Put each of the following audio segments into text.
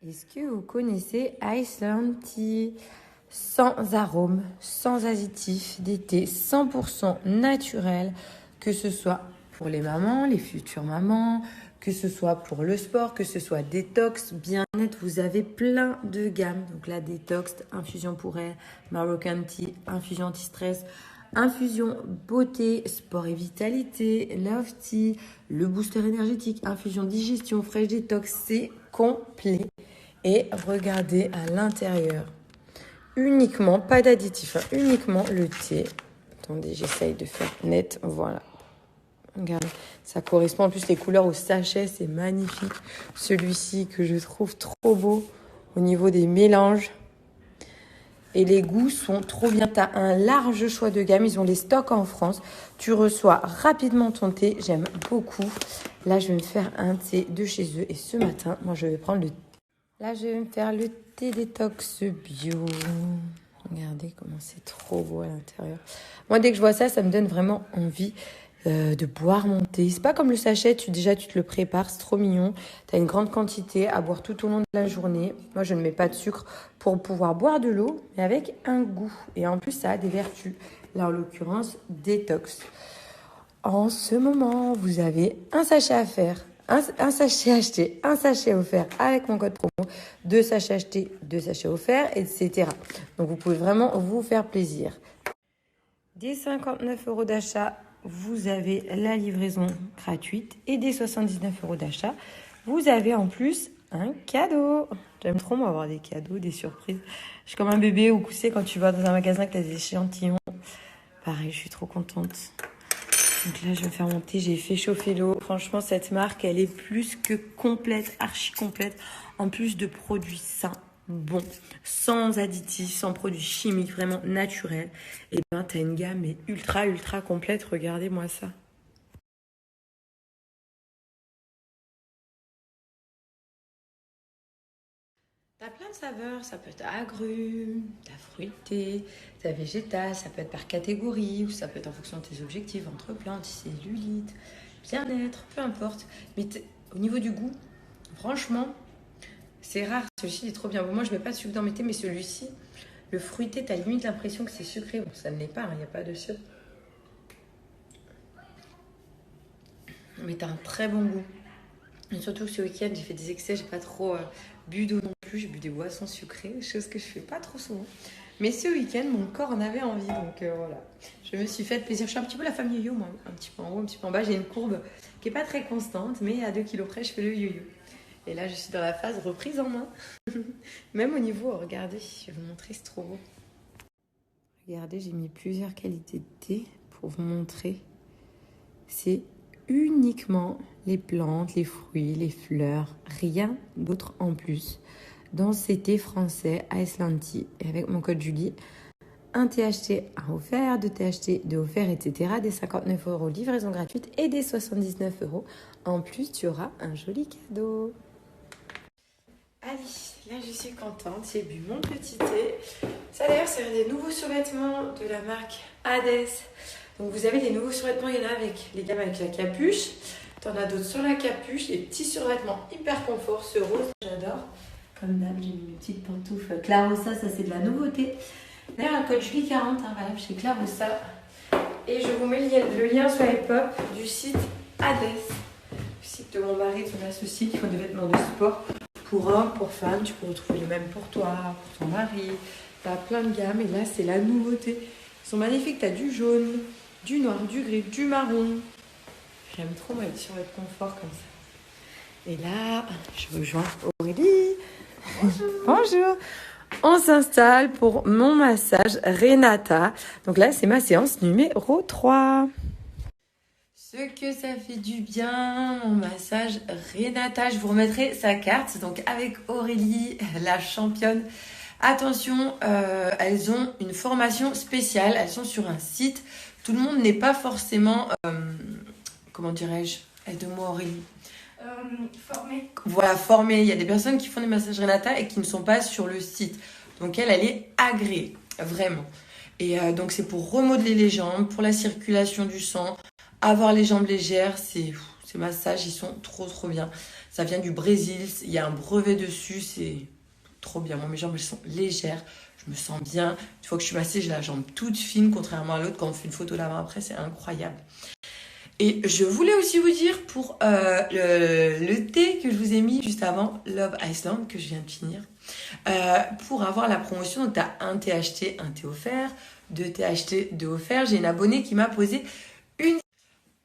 Est-ce que vous connaissez Iceland Tea? Sans arôme, sans additifs, des thés 100% naturels, que ce soit pour les mamans, les futures mamans, que ce soit pour le sport, que ce soit détox, bien-être, vous avez plein de gammes. Donc la détox, infusion pour elle, Moroccan Tea, infusion anti-stress, infusion beauté, sport et vitalité, Love Tea, le booster énergétique, infusion digestion, fraîche détox, c'est complet. Et regardez à l'intérieur. Uniquement, pas d'additifs, uniquement le thé. Attendez, j'essaye de faire net, voilà. Regardez, ça correspond en plus les couleurs au sachet, c'est magnifique. Celui-ci que je trouve trop beau au niveau des mélanges. Et les goûts sont trop bien. Tu as un large choix de gamme, ils ont les stocks en France. Tu reçois rapidement ton thé, j'aime beaucoup. Là, je vais me faire un thé de chez eux. Et ce matin, moi, je vais prendre le thé. Là, je vais me faire le thé détox bio. Regardez comment c'est trop beau à l'intérieur. Moi, dès que je vois ça, ça me donne vraiment envie de boire mon thé. C'est pas comme le sachet, tu te le prépares, c'est trop mignon. Tu as une grande quantité à boire tout au long de la journée. Moi, je ne mets pas de sucre pour pouvoir boire de l'eau, mais avec un goût. Et en plus, ça a des vertus. Là, en l'occurrence, détox. En ce moment, vous avez un sachet à faire. Un sachet acheté, un sachet offert avec mon code promo, 2 sachets achetés, 2 sachets offerts, etc. Donc, vous pouvez vraiment vous faire plaisir. Dès 59 € d'achat, vous avez la livraison gratuite. Et dès 79 € d'achat, vous avez en plus un cadeau. J'aime trop, moi, avoir des cadeaux, des surprises. Je suis comme un bébé ou tu sais, quand tu vas dans un magasin que tu as des échantillons. Pareil, je suis trop contente. Donc là, je vais faire mon thé. J'ai fait chauffer l'eau. Franchement, cette marque, elle est plus que complète, archi complète. En plus de produits sains, bons, sans additifs, sans produits chimiques, vraiment naturels. Et ben, t'as une gamme mais ultra, ultra complète. Regardez-moi ça. T'as plein de saveurs, ça peut être agrumes, t'as fruité, t'as végétal, ça peut être par catégorie, ou ça peut être en fonction de tes objectifs, entre plantes, cellulite, bien-être, peu importe. Mais au niveau du goût, franchement, c'est rare. Celui-ci il est trop bien. Bon, moi, je mets pas de sucre dans mes thés, mais celui-ci, le fruité, t'as limite l'impression que c'est sucré. Bon, ça ne l'est pas, il n'y a pas de sucre. Mais t'as un très bon goût. Et surtout que ce week-end, j'ai fait des excès, j'ai pas trop bu d'eau non plus, j'ai bu des boissons sucrées, chose que je fais pas trop souvent. Mais ce week-end, mon corps en avait envie, donc voilà. Je me suis fait plaisir. Je suis un petit peu la famille yo-yo, moi, un petit peu en haut, un petit peu en bas. J'ai une courbe qui est pas très constante, mais à 2 kilos près, je fais le yo-yo. Et là, je suis dans la phase reprise en main. Même au niveau, regardez, je vais vous montrer, c'est trop beau. Regardez, j'ai mis plusieurs qualités de thé pour vous montrer. C'est uniquement les plantes, les fruits, les fleurs, rien d'autre en plus. Dans ces thés français, Iceland Tea, et avec mon code Julie, un thé acheté, un offert, 2 thés achetés, 2 offerts, etc. Des 59 € livraison gratuite et des 79 €. En plus, tu auras un joli cadeau. Allez, là je suis contente, j'ai bu mon petit thé. Ça d'ailleurs, c'est un des nouveaux survêtements de la marque Hades. Donc vous avez des nouveaux survêtements, il y en a avec les gammes avec la capuche. T'en as d'autres sur la capuche, les petits survêtements hyper confort. Ce rose, j'adore. Comme d'hab, j'ai mis mes petites pantoufles Clarossa, ça c'est de la nouveauté. D'ailleurs, un code Julie 40, valable chez Clarossa. Et je vous mets le lien sur les pop du site Hades. Le site de mon mari, on a ce site qui font des vêtements de sport. Pour hommes, pour femmes, tu peux retrouver le même pour toi, pour ton mari. T'as plein de gammes et là, c'est la nouveauté. Ils sont magnifiques, t'as du jaune, du noir, du gris, du marron. J'aime trop mes survêtements confort comme ça. Et là, je rejoins Aurélie. Bonjour. Bonjour. On s'installe pour mon massage Renata. Donc là, c'est ma séance numéro 3. Ce que ça fait du bien, mon massage Renata. Je vous remettrai sa carte. Donc avec Aurélie, la championne. Attention, elles ont une formation spéciale. Elles sont sur un site. Tout le monde n'est pas forcément... comment dirais-je? Aide-moi Aurélie. Formée. Voilà, formée. Il y a des personnes qui font des massages Renata et qui ne sont pas sur le site. Donc elle est agréée, vraiment. Et donc c'est pour remodeler les jambes, pour la circulation du sang, avoir les jambes légères. Ces massages, ils sont trop trop bien. Ça vient du Brésil, il y a un brevet dessus, c'est trop bien. Moi, mes jambes, elles sont légères, je me sens bien. Une fois que je suis massée, j'ai la jambe toute fine, contrairement à l'autre. Quand on fait une photo là-bas après, c'est incroyable. Et je voulais aussi vous dire pour le thé que je vous ai mis juste avant, Love Iceland, que je viens de finir, pour avoir la promotion, donc tu as un thé acheté, un thé offert, 2 thés achetés, 2 offerts. J'ai une abonnée qui m'a posé une...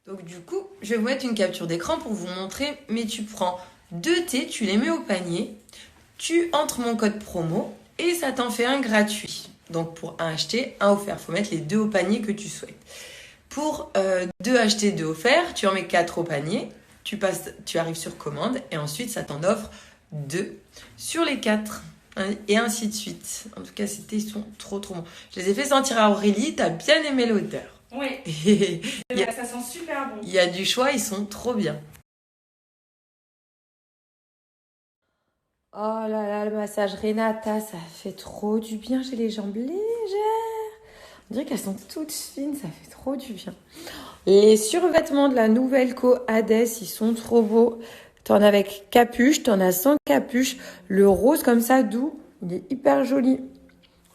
Donc du coup, je vais vous mettre une capture d'écran pour vous montrer, mais tu prends 2 thés, tu les mets au panier, tu entres mon code promo et ça t'en fait un gratuit. Donc pour un acheté, un offert, il faut mettre les 2 au panier que tu souhaites. Pour 2 achetés, 2 offerts, tu en mets 4 au panier, tu arrives sur commande et ensuite ça t'en offre 2 sur les 4 et ainsi de suite. En tout cas, ces thés sont trop bons. Je les ai fait sentir à Aurélie, t'as bien aimé l'odeur. Oui, ça sent super bon. Il y a du choix, ils sont trop bien. Oh là là, le massage Renata, ça fait trop du bien. J'ai les jambes légères. On dirait qu'elles sont toutes fines, ça fait trop du bien. Les survêtements de la nouvelle co Hades, ils sont trop beaux. T'en as avec capuche, t'en as sans capuche. Le rose comme ça, doux, il est hyper joli.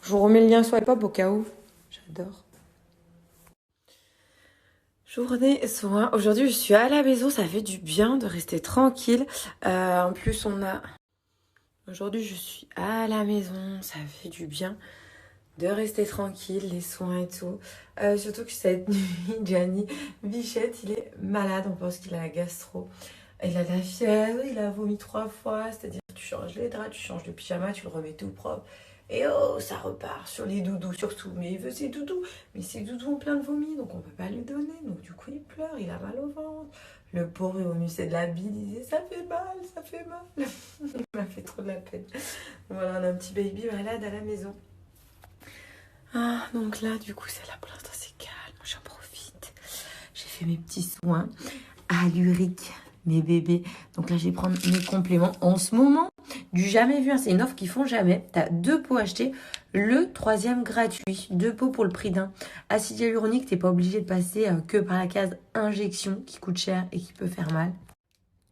Je vous remets le lien sur les pop au cas où. J'adore. Journée soin. Aujourd'hui, je suis à la maison. Ça fait du bien de rester tranquille. En plus, aujourd'hui, je suis à la maison. Ça fait du bien de rester tranquille, les soins et tout. Surtout que cette nuit, Gianni Bichette, il est malade. On pense qu'il a la gastro. Il a de la fièvre, il a vomi 3 fois. C'est-à-dire, tu changes les draps, tu changes le pyjama, tu le remets tout propre. Et oh, ça repart sur les doudous surtout. Mais il veut ses doudous. Mais ses doudous ont plein de vomi, donc on peut pas lui donner. Donc du coup, il pleure, il a mal au ventre. Le pauvre, il vomissait de la bile, il disait ça fait mal, ça fait mal. Il m'a fait trop de la peine. Voilà, on a un petit baby malade à la maison. Ah, donc là, du coup, c'est là pour l'instant, c'est calme. J'en profite. J'ai fait mes petits soins alluriques, mes bébés. Donc là, je vais prendre mes compléments. En ce moment, du jamais vu, hein, c'est une offre qu'ils font jamais. Tu as 2 pots achetés, le 3e gratuit. 2 pots pour le prix d'un. Acide hyaluronique, tu n'es pas obligé de passer que par la case injection qui coûte cher et qui peut faire mal.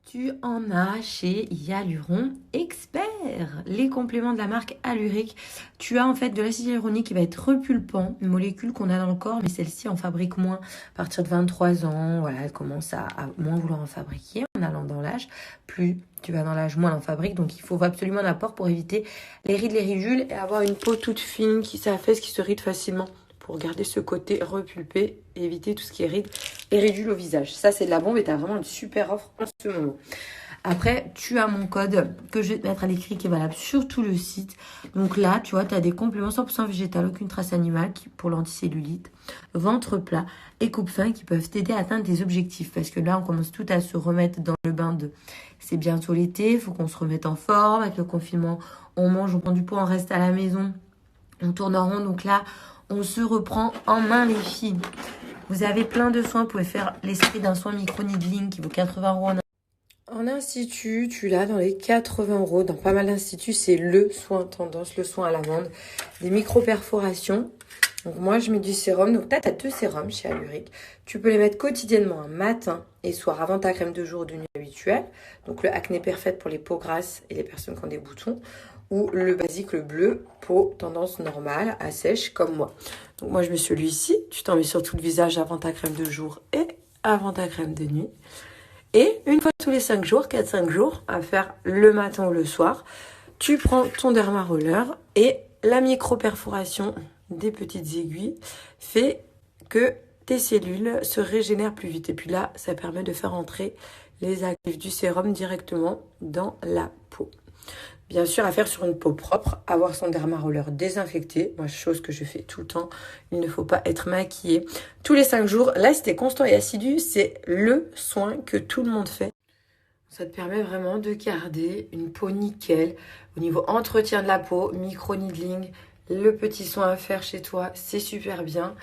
Tu en as chez Hyaluron Expert, les compléments de la marque Allurique. Tu as en fait de l'acide hyaluronique qui va être repulpant, une molécule qu'on a dans le corps, mais celle-ci en fabrique moins à partir de 23 ans. Voilà, elle commence à moins vouloir en fabriquer en allant dans l'âge. Plus tu vas dans l'âge, moins elle en fabrique. Donc il faut absolument un apport pour éviter les rides, les ridules et avoir une peau toute fine qui s'affaisse, qui se ride facilement. Pour garder ce côté repulpé et éviter tout ce qui est rides et ridules au visage. Ça, c'est de la bombe et tu as vraiment une super offre en ce moment. Après, tu as mon code que je vais te mettre à l'écrit qui est valable sur tout le site. Donc là, tu vois, tu as des compléments 100% végétal, aucune trace animale pour l'anticellulite, ventre plat et coupe fin qui peuvent t'aider à atteindre tes objectifs. Parce que là, on commence tout à se remettre dans le bain de... C'est bientôt l'été, il faut qu'on se remette en forme. Avec le confinement, on mange, on prend du poids, on reste à la maison, on tourne en rond. Donc là... on se reprend en main les filles. Vous avez plein de soins. Vous pouvez faire l'esprit d'un soin micro-needling qui vaut 80 € en institut. Tu l'as dans les 80 €. Dans pas mal d'instituts, c'est le soin tendance, le soin à l'amande. Des micro-perforations. Donc moi, je mets du sérum. Donc là, tu as 2 sérums chez Allurique. Tu peux les mettre quotidiennement, un matin et soir, avant ta crème de jour de nuit habituelle. Donc le Acné Perfect pour les peaux grasses et les personnes qui ont des boutons. Ou le basique, le bleu, peau tendance normale, à sèche, comme moi. Donc moi, je mets celui-ci. Tu t'en mets sur tout le visage avant ta crème de jour et avant ta crème de nuit. Et une fois tous les 5 jours, 4-5 jours, à faire le matin ou le soir, tu prends ton Derma Roller et la micro-perforation des petites aiguilles fait que tes cellules se régénèrent plus vite. Et puis là, ça permet de faire entrer les actifs du sérum directement dans la peau. Bien sûr, à faire sur une peau propre, avoir son Derma Roller désinfecté. Moi, chose que je fais tout le temps. Il ne faut pas être maquillé. Tous les 5 jours, là, c'était constant et assidu. C'est le soin que tout le monde fait. Ça te permet vraiment de garder une peau nickel. Au niveau entretien de la peau, micro-needling, le petit soin à faire chez toi, c'est super bien.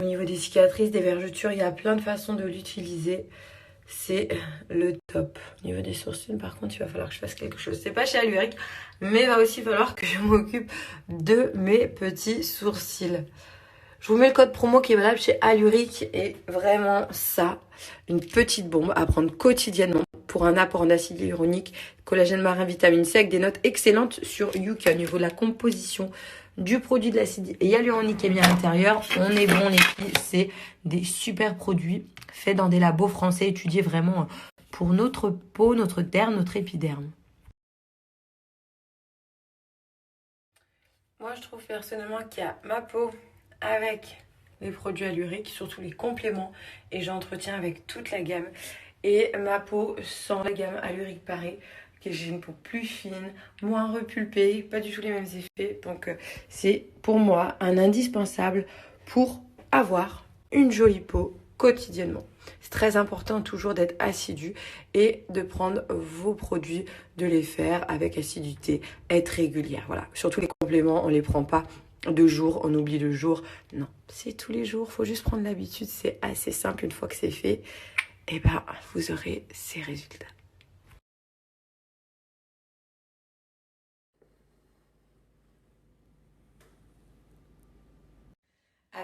Au niveau des cicatrices, des vergetures, il y a plein de façons de l'utiliser. C'est le top. Au niveau des sourcils, par contre, il va falloir que je fasse quelque chose. C'est pas chez Allurique, mais il va aussi falloir que je m'occupe de mes petits sourcils. Je vous mets le code promo qui est valable chez Alluric et vraiment ça, une petite bombe à prendre quotidiennement pour un apport en acide hyaluronique, collagène marin, vitamine C avec des notes excellentes sur Yuka au niveau de la composition du produit de l'acide hyaluronique qui est mis à l'intérieur. On est bon les filles, c'est des super produits faits dans des labos français étudiés vraiment pour notre peau, notre derme, notre épiderme. Moi je trouve personnellement qu'il y a ma peau avec les produits Alluric, surtout les compléments, et j'entretiens avec toute la gamme. Et ma peau sans la gamme Alluric pareil, que j'ai une peau plus fine, moins repulpée, pas du tout les mêmes effets. Donc c'est pour moi un indispensable pour avoir une jolie peau quotidiennement. C'est très important toujours d'être assidu et de prendre vos produits, de les faire avec assiduité, être régulière. Voilà, surtout les compléments, on ne les prend pas 2 jours, on oublie le jour. Non, c'est tous les jours, il faut juste prendre l'habitude, c'est assez simple. Une fois que c'est fait, et ben, vous aurez ces résultats.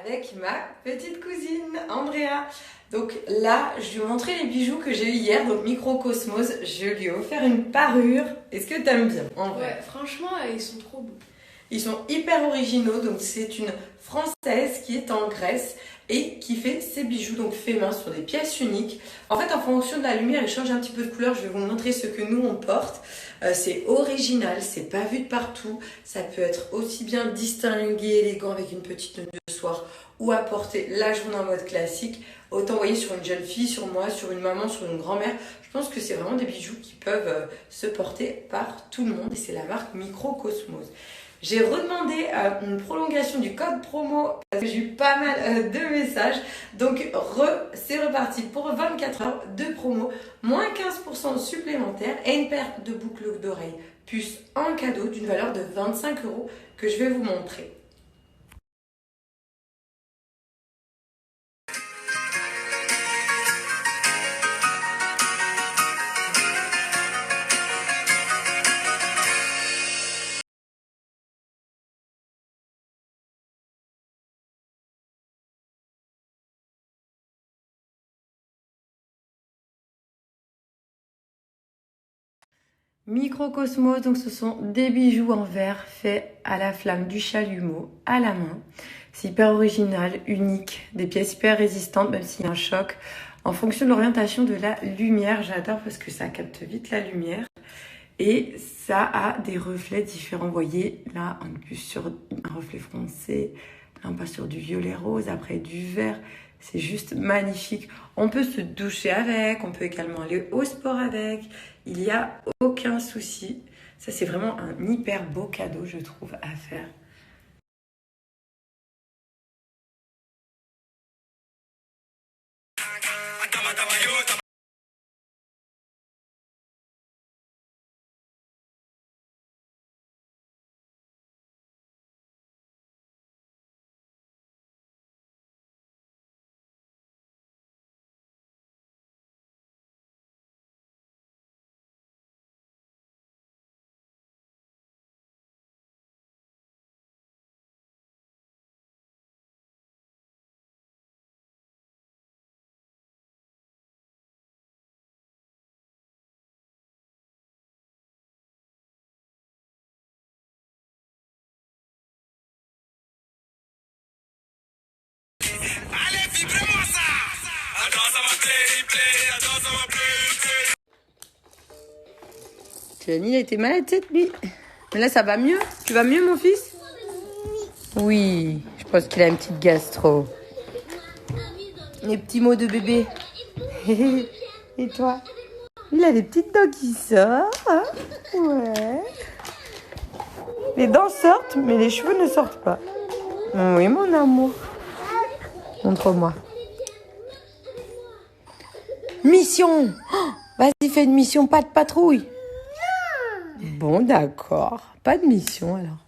Avec ma petite cousine, Andrea. Donc là, je lui ai montré les bijoux que j'ai eu hier, donc Microcosmos. Je lui ai offert une parure. Est-ce que t'aimes bien, en vrai? Ouais, franchement, ils sont trop beaux. Ils sont hyper originaux, donc c'est une Française qui est en Grèce et qui fait ses bijoux donc faits main sur des pièces uniques. En fait, en fonction de la lumière, ils changent un petit peu de couleur. Je vais vous montrer ce que nous on porte. C'est original, c'est pas vu de partout. Ça peut être aussi bien distingué, élégant avec une petite tenue de soir ou à porter la journée en mode classique. Autant voyez sur une jeune fille, sur moi, sur une maman, sur une grand-mère. Je pense que c'est vraiment des bijoux qui peuvent se porter par tout le monde et c'est la marque Microcosmos. J'ai redemandé une prolongation du code promo parce que j'ai eu pas mal de messages. Donc c'est reparti pour 24 heures de promo, moins 15% supplémentaire et une paire de boucles d'oreilles puce en cadeau d'une valeur de 25 € que je vais vous montrer. Microcosmos, donc ce sont des bijoux en verre faits à la flamme du chalumeau à la main. C'est hyper original, unique, des pièces hyper résistantes même s'il y a un choc. En fonction de l'orientation de la lumière, j'adore parce que ça capte vite la lumière. Et ça a des reflets différents. Vous voyez, là on est plus sur un reflet foncé, là on passe sur du violet rose, après du vert. C'est juste magnifique. On peut se doucher avec, on peut également aller au sport avec. Il n'y a aucun souci. Ça, c'est vraiment un hyper beau cadeau, je trouve, à faire. Allez, vibrez-moi ça! Attends, ça va play, attends, ça va play. Gianni, il a été malade cette nuit. Mais là, ça va mieux. Tu vas mieux, mon fils? Oui, je pense qu'il a une petite gastro. Les petits mots de bébé. Et toi? Il a des petites dents qui sortent. Hein? Ouais. Les dents sortent, mais les cheveux ne sortent pas. Oui, mon amour. Montre-moi. Mission! Oh, vas-y, fais une mission, pas de patrouille. Bon, d'accord. Pas de mission, alors.